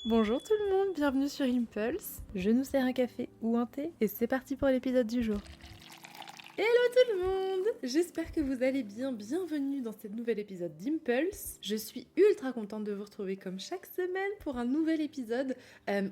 Bonjour tout le monde, bienvenue sur Impulse. Je nous sers un café ou un thé et c'est parti pour l'épisode du jour. Hello tout le monde! J'espère que vous allez bien, bienvenue dans ce nouvel épisode d'Impulse. Je suis ultra contente de vous retrouver comme chaque semaine pour un nouvel épisode.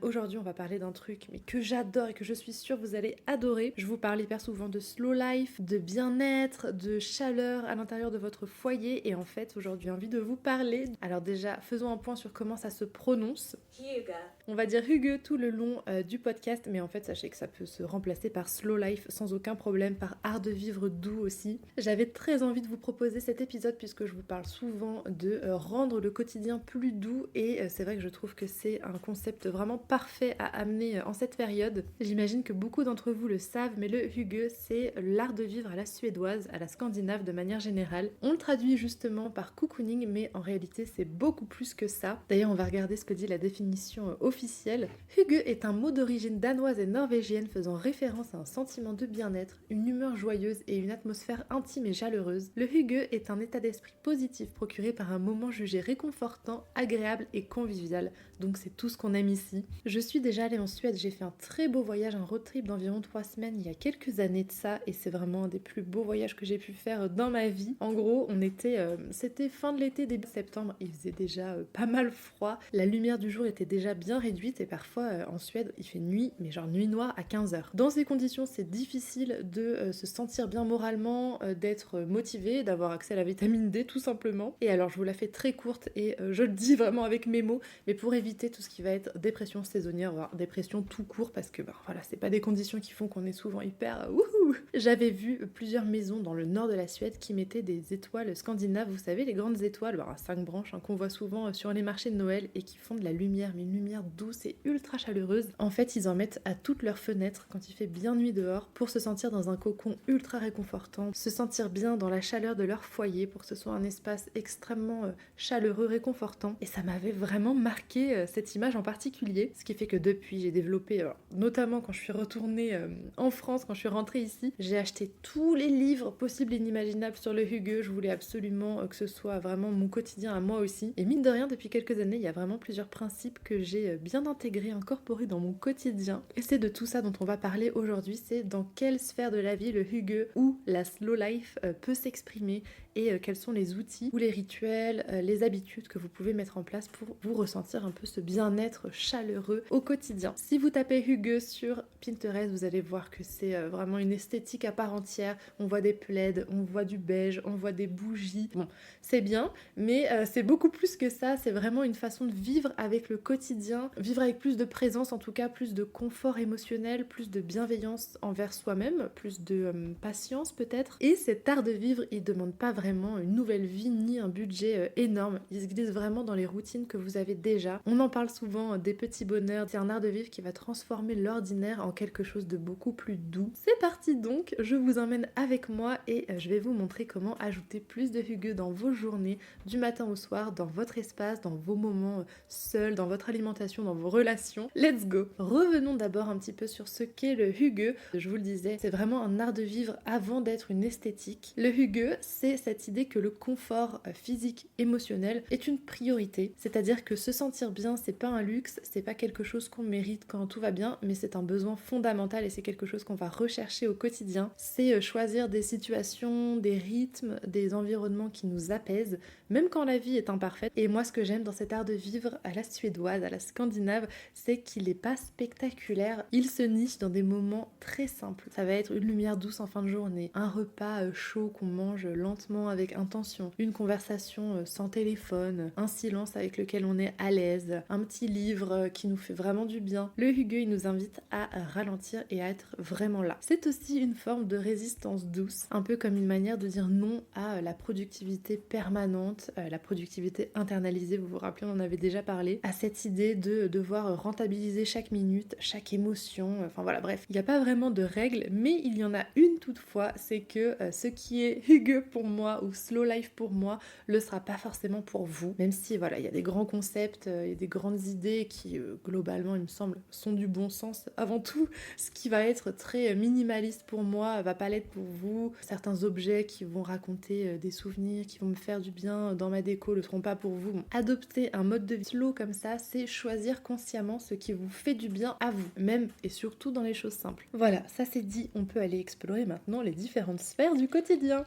Aujourd'hui on va parler d'un truc mais que j'adore et que je suis sûre vous allez adorer. Je vous parle hyper souvent de slow life, de bien-être, de chaleur à l'intérieur de votre foyer et en fait aujourd'hui j'ai envie de vous parler. Alors déjà faisons un point sur comment ça se prononce. Hugo. On va dire Hugue tout le long du podcast, mais en fait sachez que ça peut se remplacer par slow life sans aucun problème, par art de vivre doux aussi. J'avais très envie de vous proposer cet épisode puisque je vous parle souvent de rendre le quotidien plus doux et c'est vrai que je trouve que c'est un concept vraiment parfait à amener en cette période. J'imagine que beaucoup d'entre vous le savent, mais le Hugue c'est l'art de vivre à la suédoise, à la scandinave de manière générale. On le traduit justement par cocooning, mais en réalité c'est beaucoup plus que ça. D'ailleurs on va regarder ce que dit la définition officielle. Hygge est un mot d'origine danoise et norvégienne faisant référence à un sentiment de bien-être, une humeur joyeuse et une atmosphère intime et chaleureuse. Le hygge est un état d'esprit positif procuré par un moment jugé réconfortant, agréable et convivial. Donc c'est tout ce qu'on aime ici. Je suis déjà allée en Suède, j'ai fait un très beau voyage, un road trip d'environ 3 semaines il y a quelques années de ça et c'est vraiment un des plus beaux voyages que j'ai pu faire dans ma vie. En gros, c'était fin de l'été, début septembre, il faisait déjà pas mal froid, la lumière du jour était déjà bien réduite et parfois en Suède il fait nuit, mais genre nuit noire à 15h. Dans ces conditions c'est difficile de se sentir bien moralement, d'être motivé, d'avoir accès à la vitamine D tout simplement. Et alors je vous la fais très courte et je le dis vraiment avec mes mots, mais pour éviter tout ce qui va être dépression saisonnière, voire dépression tout court, parce que voilà, c'est pas des conditions qui font qu'on est souvent hyper wouhou. J'avais vu plusieurs maisons dans le nord de la Suède qui mettaient des étoiles scandinaves, vous savez, les grandes étoiles, à 5 branches qu'on voit souvent sur les marchés de Noël et qui font de la lumière, mais une lumière douce et ultra chaleureuse. En fait, ils en mettent à toutes leurs fenêtres quand il fait bien nuit dehors pour se sentir dans un cocon ultra réconfortant, se sentir bien dans la chaleur de leur foyer pour que ce soit un espace extrêmement chaleureux, réconfortant. Et ça m'avait vraiment marqué cette image en particulier, ce qui fait que depuis j'ai développé, notamment quand je suis retournée en France, quand je suis rentrée ici, j'ai acheté tous les livres possibles et inimaginables sur le hygge. Je voulais absolument que ce soit vraiment mon quotidien à moi aussi. Et mine de rien, depuis quelques années, il y a vraiment plusieurs principes que j'ai bien intégrés, incorporés dans mon quotidien. Et c'est de tout ça dont on va parler aujourd'hui, c'est dans quelle sphère de la vie le hygge ou la slow life peut s'exprimer et quels sont les outils ou les rituels, les habitudes que vous pouvez mettre en place pour vous ressentir un peu ce bien-être chaleureux au quotidien. Si vous tapez hygge sur Pinterest, vous allez voir que c'est vraiment une esthétique à part entière. On voit des plaids, on voit du beige, on voit des bougies. Bon, c'est bien, mais c'est beaucoup plus que ça. C'est vraiment une façon de vivre avec le quotidien, vivre avec plus de présence, en tout cas plus de confort émotionnel, plus de bienveillance envers soi-même, plus de patience peut-être. Et cet art de vivre, il demande pas vraiment une nouvelle vie ni un budget énorme. Il se glisse vraiment dans les routines que vous avez déjà. On en parle souvent des petits bonheurs. C'est un art de vivre qui va transformer l'ordinaire en quelque chose de beaucoup plus doux. C'est parti donc, je vous emmène avec moi et je vais vous montrer comment ajouter plus de hygge dans vos journées, du matin au soir, dans votre espace, dans vos moments seuls, dans votre alimentation, dans vos relations. Let's go! Revenons d'abord un petit peu sur ce qu'est le hygge. Je vous le disais, c'est vraiment un art de vivre avant d'être une esthétique. Le hygge, c'est cette idée que le confort physique, émotionnel est une priorité. C'est-à-dire que se sentir bien, c'est pas un luxe, c'est pas quelque chose qu'on mérite quand tout va bien, mais c'est un besoin fondamental et c'est quelque chose qu'on va rechercher au quotidien. C'est choisir des situations, des rythmes, des environnements qui nous apaisent, même quand la vie est imparfaite. Et moi, ce que j'aime dans cet art de vivre à la suédoise, à la scandinave, c'est qu'il n'est pas spectaculaire. Il se niche dans des moments très simples. Ça va être une lumière douce en fin de journée, un repas chaud qu'on mange lentement avec intention, une conversation sans téléphone, un silence avec lequel on est à l'aise, un petit livre qui nous fait vraiment du bien. Le hygge, il nous invite à ralentir et à être vraiment là. C'est aussi une forme de résistance douce, un peu comme une manière de dire non à la productivité permanente, la productivité internalisée, vous vous rappelez, on en avait déjà parlé, à cette idée de devoir rentabiliser chaque minute, chaque émotion, enfin voilà, bref. Il n'y a pas vraiment de règles, mais il y en a une toutefois, c'est que ce qui est hygge pour moi, moi ou slow life pour moi le sera pas forcément pour vous. Même si voilà, il y a des grands concepts, il y a des grandes idées qui globalement il me semble sont du bon sens avant tout. Ce qui va être très minimaliste pour moi va pas l'être pour vous. Certains objets qui vont raconter des souvenirs, qui vont me faire du bien dans ma déco le seront pas pour vous. Bon, adopter un mode de vie slow comme ça, c'est choisir consciemment ce qui vous fait du bien à vous, même et surtout dans les choses simples. Voilà, ça c'est dit, on peut aller explorer maintenant les différentes sphères du quotidien.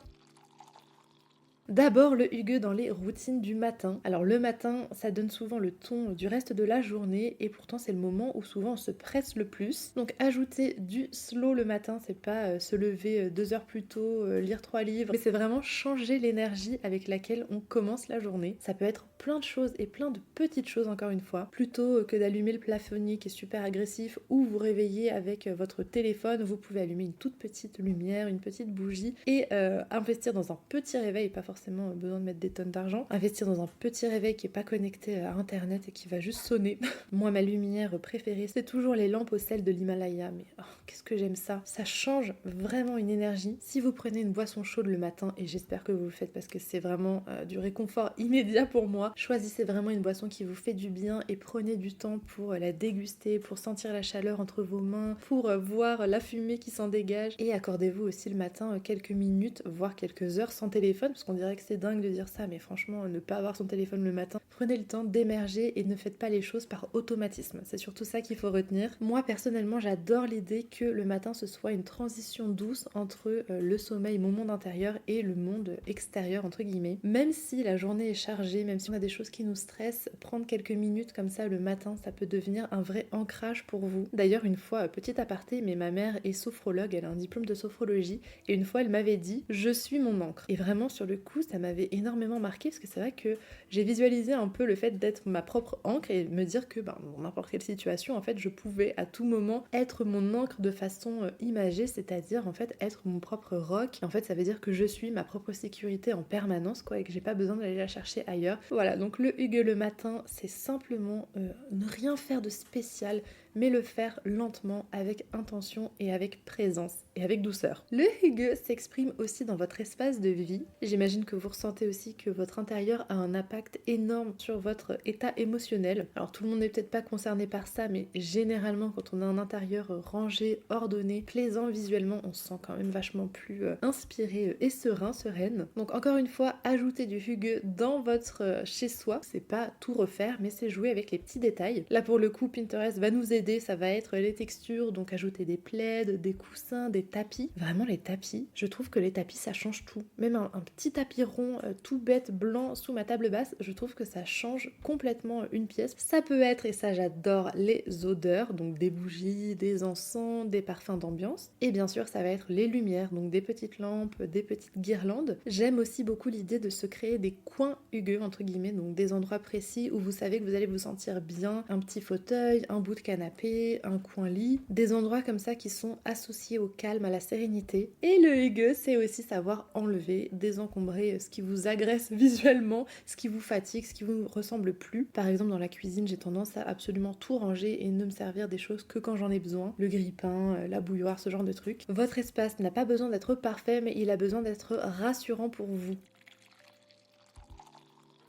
D'abord le Hugue dans les routines du matin. Alors le matin, ça donne souvent le ton du reste de la journée et pourtant c'est le moment où souvent on se presse le plus. Donc ajouter du slow le matin, c'est pas se lever 2 heures plus tôt, lire 3 livres, mais c'est vraiment changer l'énergie avec laquelle on commence la journée. Ça peut être plein de choses et plein de petites choses encore une fois. Plutôt que d'allumer le plafonnier qui est super agressif ou vous réveiller avec votre téléphone, vous pouvez allumer une toute petite lumière, une petite bougie et investir dans un petit réveil, pas forcément besoin de mettre des tonnes d'argent, investir dans un petit réveil qui est pas connecté à internet et qui va juste sonner. Moi ma lumière préférée c'est toujours les lampes au sel de l'Himalaya, mais qu'est-ce que j'aime ça, ça change vraiment une énergie. Si vous prenez une boisson chaude le matin, et j'espère que vous le faites parce que c'est vraiment du réconfort immédiat pour moi, choisissez vraiment une boisson qui vous fait du bien et prenez du temps pour la déguster, pour sentir la chaleur entre vos mains, pour voir la fumée qui s'en dégage, et accordez-vous aussi le matin quelques minutes, voire quelques heures sans téléphone, parce qu'on dirait que c'est dingue de dire ça, mais franchement, ne pas avoir son téléphone le matin, prenez le temps d'émerger et ne faites pas les choses par automatisme. C'est surtout ça qu'il faut retenir. Moi, personnellement, j'adore l'idée que le matin, ce soit une transition douce entre le sommeil, mon monde intérieur, et le monde extérieur, entre guillemets. Même si la journée est chargée, même si on a des choses qui nous stressent, prendre quelques minutes comme ça le matin, ça peut devenir un vrai ancrage pour vous. D'ailleurs, une fois, petit aparté, mais ma mère est sophrologue, elle a un diplôme de sophrologie, et une fois, elle m'avait dit « Je suis mon ancre ». Et vraiment, sur le coup, ça m'avait énormément marqué parce que c'est vrai que j'ai visualisé un peu le fait d'être ma propre ancre et me dire que dans n'importe quelle situation, en fait, je pouvais à tout moment être mon ancre de façon imagée, c'est-à-dire en fait être mon propre roc. En fait, ça veut dire que je suis ma propre sécurité en permanence, quoi, et que j'ai pas besoin d'aller la chercher ailleurs. Voilà, donc le Hugue le matin, c'est simplement ne rien faire de spécial, mais le faire lentement, avec intention et avec présence et avec douceur. Le Hugue s'exprime aussi dans votre espace de vie. J'imagine que vous ressentez aussi que votre intérieur a un impact énorme sur votre état émotionnel. Alors tout le monde n'est peut-être pas concerné par ça, mais généralement quand on a un intérieur rangé, ordonné, plaisant visuellement, on se sent quand même vachement plus inspiré et sereine. Donc encore une fois, ajoutez du Hugue dans votre chez-soi. C'est pas tout refaire, mais c'est jouer avec les petits détails. Là pour le coup, Pinterest va nous aider, ça va être les textures, donc ajouter des plaids, des coussins, des tapis. Vraiment les tapis, je trouve que les tapis ça change tout. Même un petit tapis rond tout bête blanc sous ma table basse, je trouve que ça change complètement une pièce. Ça peut être, et ça j'adore, les odeurs, donc des bougies, des encens, des parfums d'ambiance. Et bien sûr ça va être les lumières, donc des petites lampes, des petites guirlandes. J'aime aussi beaucoup l'idée de se créer des coins hugueux entre guillemets, donc des endroits précis où vous savez que vous allez vous sentir bien, un petit fauteuil, un bout de canapé, un coin lit, des endroits comme ça qui sont associés au calme, à la sérénité. Et le hugue, c'est aussi savoir enlever, désencombrer ce qui vous agresse visuellement, ce qui vous fatigue, ce qui vous ressemble plus. Par exemple dans la cuisine, j'ai tendance à absolument tout ranger et ne me servir des choses que quand j'en ai besoin. Le grille-pain, la bouilloire, ce genre de trucs. Votre espace n'a pas besoin d'être parfait, mais il a besoin d'être rassurant pour vous.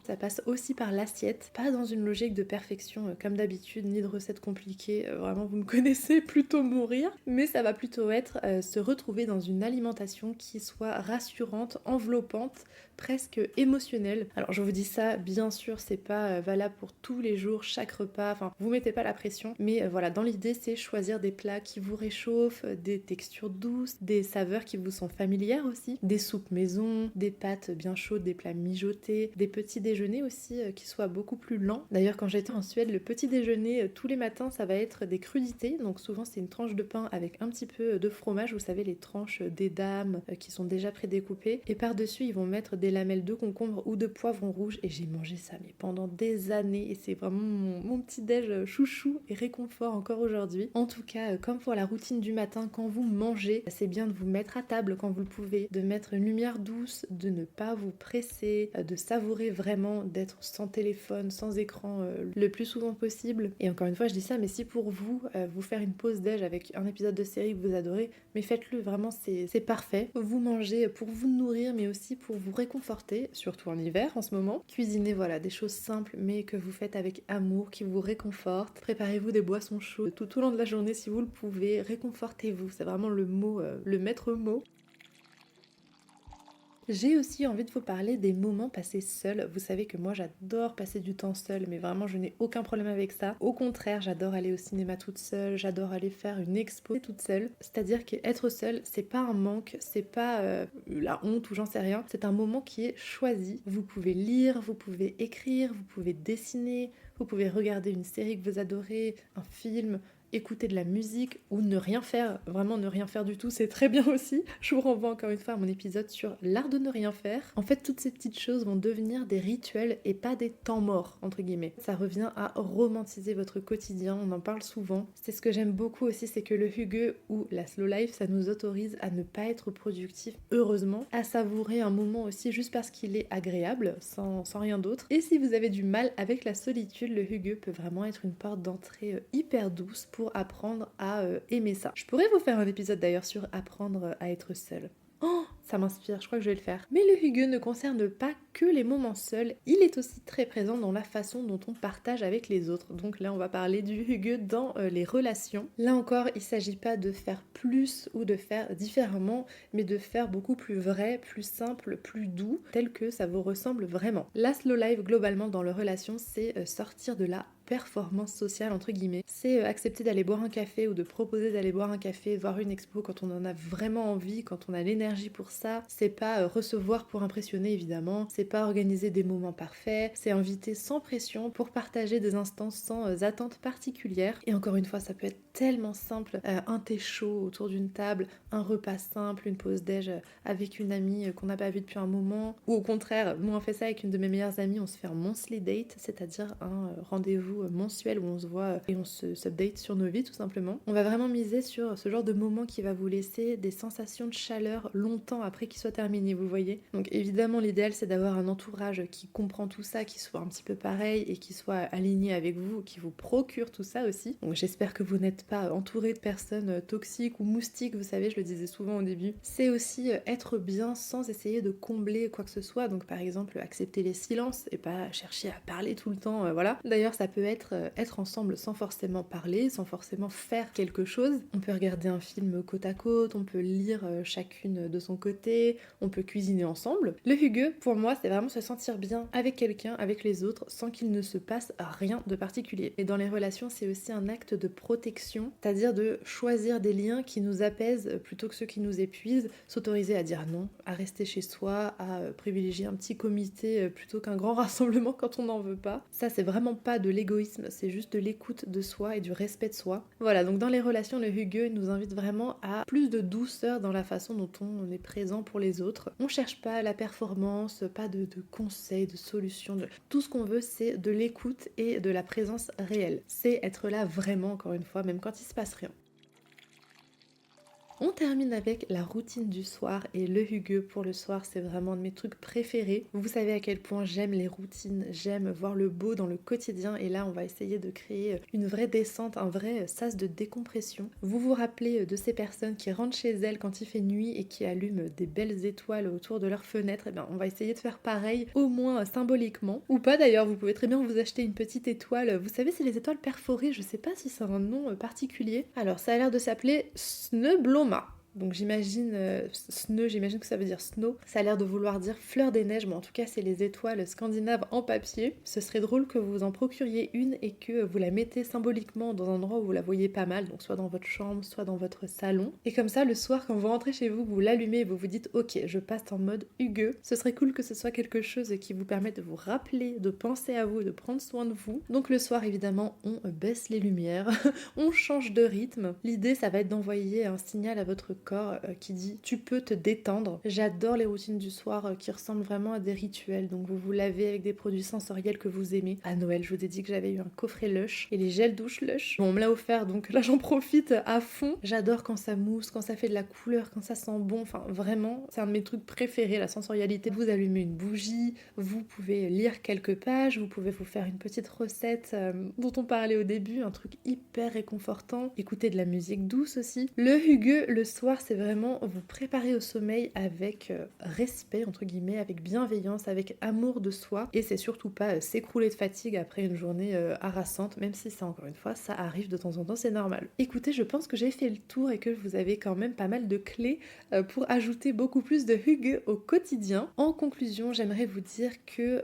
Ça passe aussi par l'assiette, pas dans une logique de perfection comme d'habitude, ni de recettes compliquées, vraiment vous me connaissez, plutôt mourir, mais ça va plutôt être se retrouver dans une alimentation qui soit rassurante, enveloppante, presque émotionnelle. Alors je vous dis ça, bien sûr c'est pas valable pour tous les jours, chaque repas, enfin vous mettez pas la pression, mais voilà, dans l'idée c'est choisir des plats qui vous réchauffent, des textures douces, des saveurs qui vous sont familières aussi, des soupes maison, des pâtes bien chaudes, des plats mijotés, des petits déjeuner aussi qui soit beaucoup plus lent. D'ailleurs quand j'étais en Suède, le petit déjeuner tous les matins ça va être des crudités, donc souvent c'est une tranche de pain avec un petit peu de fromage, vous savez les tranches d'édame qui sont déjà prédécoupées, et par-dessus ils vont mettre des lamelles de concombre ou de poivron rouge, et j'ai mangé ça mais pendant des années et c'est vraiment mon petit déj chouchou et réconfort encore aujourd'hui. En tout cas comme pour la routine du matin, quand vous mangez, c'est bien de vous mettre à table quand vous le pouvez, de mettre une lumière douce, de ne pas vous presser, de savourer vraiment vraiment d'être sans téléphone, sans écran le plus souvent possible. Et encore une fois, je dis ça, mais si pour vous, vous faire une pause déj avec un épisode de série que vous adorez, mais faites-le, vraiment, c'est parfait. Vous mangez pour vous nourrir, mais aussi pour vous réconforter, surtout en hiver en ce moment. Cuisinez, voilà, des choses simples, mais que vous faites avec amour, qui vous réconfortent. Préparez-vous des boissons chaudes tout au long de la journée si vous le pouvez. Réconfortez-vous, c'est vraiment le mot, le maître mot. J'ai aussi envie de vous parler des moments passés seuls. Vous savez que moi j'adore passer du temps seule, mais vraiment je n'ai aucun problème avec ça. Au contraire, j'adore aller au cinéma toute seule, j'adore aller faire une expo toute seule. C'est-à-dire qu'être seule, c'est pas un manque, c'est pas la honte ou j'en sais rien. C'est un moment qui est choisi. Vous pouvez lire, vous pouvez écrire, vous pouvez dessiner, vous pouvez regarder une série que vous adorez, un film, écouter de la musique ou ne rien faire, vraiment ne rien faire du tout, c'est très bien aussi. Je vous renvoie encore une fois à mon épisode sur l'art de ne rien faire. En fait, toutes ces petites choses vont devenir des rituels et pas des temps morts, entre guillemets. Ça revient à romantiser votre quotidien, on en parle souvent. C'est ce que j'aime beaucoup aussi, c'est que le hygge ou la slow life, ça nous autorise à ne pas être productif, heureusement, à savourer un moment aussi juste parce qu'il est agréable, sans rien d'autre. Et si vous avez du mal avec la solitude, le hygge peut vraiment être une porte d'entrée hyper douce pour apprendre à aimer ça. Je pourrais vous faire un épisode d'ailleurs sur apprendre à être seul. Oh, ça m'inspire, je crois que je vais le faire. Mais le hygge ne concerne pas que les moments seuls, il est aussi très présent dans la façon dont on partage avec les autres. Donc là, on va parler du hygge dans les relations. Là encore, il ne s'agit pas de faire plus ou de faire différemment, mais de faire beaucoup plus vrai, plus simple, plus doux, tel que ça vous ressemble vraiment. La slow life, globalement, dans les relations, c'est sortir de la performance sociale entre guillemets. C'est accepter d'aller boire un café ou de proposer d'aller boire un café, voir une expo quand on en a vraiment envie, quand on a l'énergie pour ça. C'est pas recevoir pour impressionner évidemment, c'est pas organiser des moments parfaits, c'est inviter sans pression pour partager des instants sans attente particulière. Et encore une fois, ça peut être tellement simple, un thé chaud autour d'une table, un repas simple, une pause déj avec une amie qu'on n'a pas vue depuis un moment, ou au contraire, moi on fait ça avec une de mes meilleures amies, on se fait un monthly date, c'est-à-dire un rendez-vous mensuel où on se voit et on se update sur nos vies tout simplement. On va vraiment miser sur ce genre de moment qui va vous laisser des sensations de chaleur longtemps après qu'il soit terminé, vous voyez. Donc évidemment l'idéal c'est d'avoir un entourage qui comprend tout ça, qui soit un petit peu pareil et qui soit aligné avec vous, qui vous procure tout ça aussi. Donc j'espère que vous n'êtes pas entouré de personnes toxiques ou moustiques, vous savez, je le disais souvent au début. C'est aussi être bien sans essayer de combler quoi que ce soit, donc par exemple accepter les silences et pas chercher à parler tout le temps, voilà. D'ailleurs ça peut être ensemble sans forcément parler, sans forcément faire quelque chose. On peut regarder un film côte à côte, on peut lire chacune de son côté, on peut cuisiner ensemble. Le hygge, pour moi, c'est vraiment se sentir bien avec quelqu'un, avec les autres, sans qu'il ne se passe rien de particulier. Et dans les relations, c'est aussi un acte de protection, c'est-à-dire de choisir des liens qui nous apaisent plutôt que ceux qui nous épuisent, s'autoriser à dire non, à rester chez soi, à privilégier un petit comité plutôt qu'un grand rassemblement quand on n'en veut pas. Ça, c'est vraiment pas de l'égoïsme, c'est juste de l'écoute de soi et du respect de soi. Voilà, donc dans les relations, le hygge nous invite vraiment à plus de douceur dans la façon dont on est présent pour les autres. On cherche pas la performance, pas de conseils, de solutions, tout ce qu'on veut, c'est de l'écoute et de la présence réelle. C'est être là vraiment, encore une fois, même quand il se passe rien. On termine avec la routine du soir et le hygge pour le soir, c'est vraiment un de mes trucs préférés. Vous savez à quel point j'aime les routines, j'aime voir le beau dans le quotidien et là on va essayer de créer une vraie descente, un vrai sas de décompression. Vous vous rappelez de ces personnes qui rentrent chez elles quand il fait nuit et qui allument des belles étoiles autour de leurs fenêtres, et bien on va essayer de faire pareil, au moins symboliquement. Ou pas d'ailleurs, vous pouvez très bien vous acheter une petite étoile, vous savez c'est les étoiles perforées, je sais pas si c'est un nom particulier. Alors ça a l'air de s'appeler Snøblomma. Donc j'imagine, j'imagine que ça veut dire snow. Ça a l'air de vouloir dire fleur des neiges, mais en tout cas c'est les étoiles scandinaves en papier. Ce serait drôle que vous en procuriez une et que vous la mettez symboliquement dans un endroit où vous la voyez pas mal, donc soit dans votre chambre, soit dans votre salon. Et comme ça, le soir, quand vous rentrez chez vous, vous l'allumez et vous vous dites « Ok, je passe en mode hygge ». Ce serait cool que ce soit quelque chose qui vous permette de vous rappeler, de penser à vous, de prendre soin de vous. Donc le soir, évidemment, on baisse les lumières, on change de rythme. L'idée, ça va être d'envoyer un signal à votre corps qui dit tu peux te détendre. J'adore les routines du soir qui ressemblent vraiment à des rituels. Donc vous vous lavez avec des produits sensoriels que vous aimez. À Noël, je vous ai dit que j'avais eu un coffret Lush et les gels douche Lush. Bon, on me l'a offert donc là j'en profite à fond. J'adore quand ça mousse, quand ça fait de la couleur, quand ça sent bon. Enfin vraiment, c'est un de mes trucs préférés, la sensorialité. Vous allumez une bougie, vous pouvez lire quelques pages, vous pouvez vous faire une petite recette dont on parlait au début, un truc hyper réconfortant. Écouter de la musique douce aussi. Le Hygge, le soir, c'est vraiment vous préparer au sommeil avec respect, entre guillemets, avec bienveillance, avec amour de soi. Et c'est surtout pas s'écrouler de fatigue après une journée harassante, même si ça, encore une fois, ça arrive de temps en temps, c'est normal. Écoutez, je pense que j'ai fait le tour et que vous avez quand même pas mal de clés pour ajouter beaucoup plus de Hygge au quotidien. En conclusion, j'aimerais vous dire que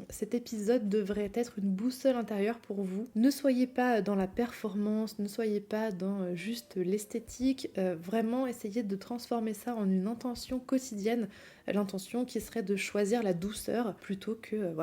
cet épisode devrait être une boussole intérieure pour vous. Ne soyez pas dans la performance, ne soyez pas dans juste l'esthétique, vraiment essayez de transformer ça en une intention quotidienne, l'intention qui serait de choisir la douceur plutôt que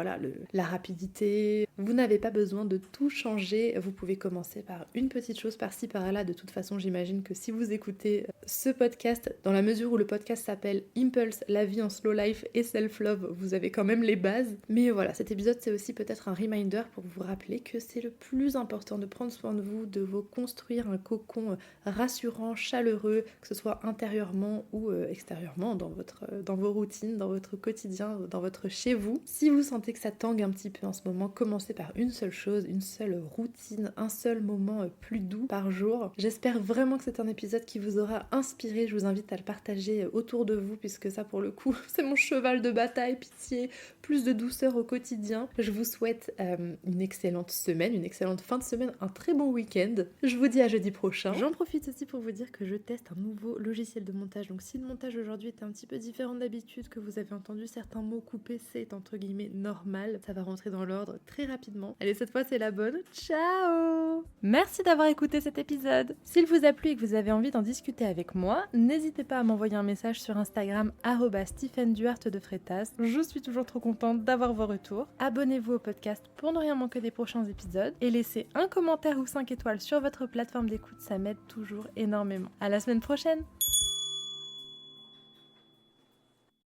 la rapidité. Vous n'avez pas besoin de tout changer, vous pouvez commencer par une petite chose par-ci par-là. De toute façon, j'imagine que si vous écoutez ce podcast, dans la mesure où le podcast s'appelle Impulse, la vie en slow life et self-love, vous avez quand même les bases. Mais voilà, cet épisode c'est aussi peut-être un reminder pour vous rappeler que c'est le plus important de prendre soin de vous, de vous construire un cocon rassurant, chaleureux, que ce soit intérieurement ou extérieurement dans vos routines, dans votre quotidien, dans votre chez vous. Si vous sentez que ça tangue un petit peu en ce moment, commencez par une seule chose, une seule routine, un seul moment plus doux par jour. J'espère vraiment que c'est un épisode qui vous aura inspiré. Je vous invite à le partager autour de vous puisque ça pour le coup c'est mon cheval de bataille, pitié, plus de douceur au quotidien. Je vous souhaite une excellente semaine, une excellente fin de semaine, un très bon week-end. Je vous dis à jeudi prochain. J'en profite aussi pour vous dire que je teste un nouveau logiciel de montage. Donc si le montage aujourd'hui était un petit peu différent d'habitude, que vous avez entendu certains mots coupés, c'est entre guillemets normal. Ça va rentrer dans l'ordre très rapidement. Allez, cette fois c'est la bonne. Ciao! Merci d'avoir écouté cet épisode. S'il vous a plu et que vous avez envie d'en discuter avec moi, n'hésitez pas à m'envoyer un message sur Instagram @StephenDuarte_de_Freitas. Je suis toujours trop contente d'avoir vos retours. Abonnez-vous au podcast pour ne rien manquer des prochains épisodes et laissez un commentaire ou 5 étoiles sur votre plateforme d'écoute, ça m'aide toujours énormément. À la semaine prochaine!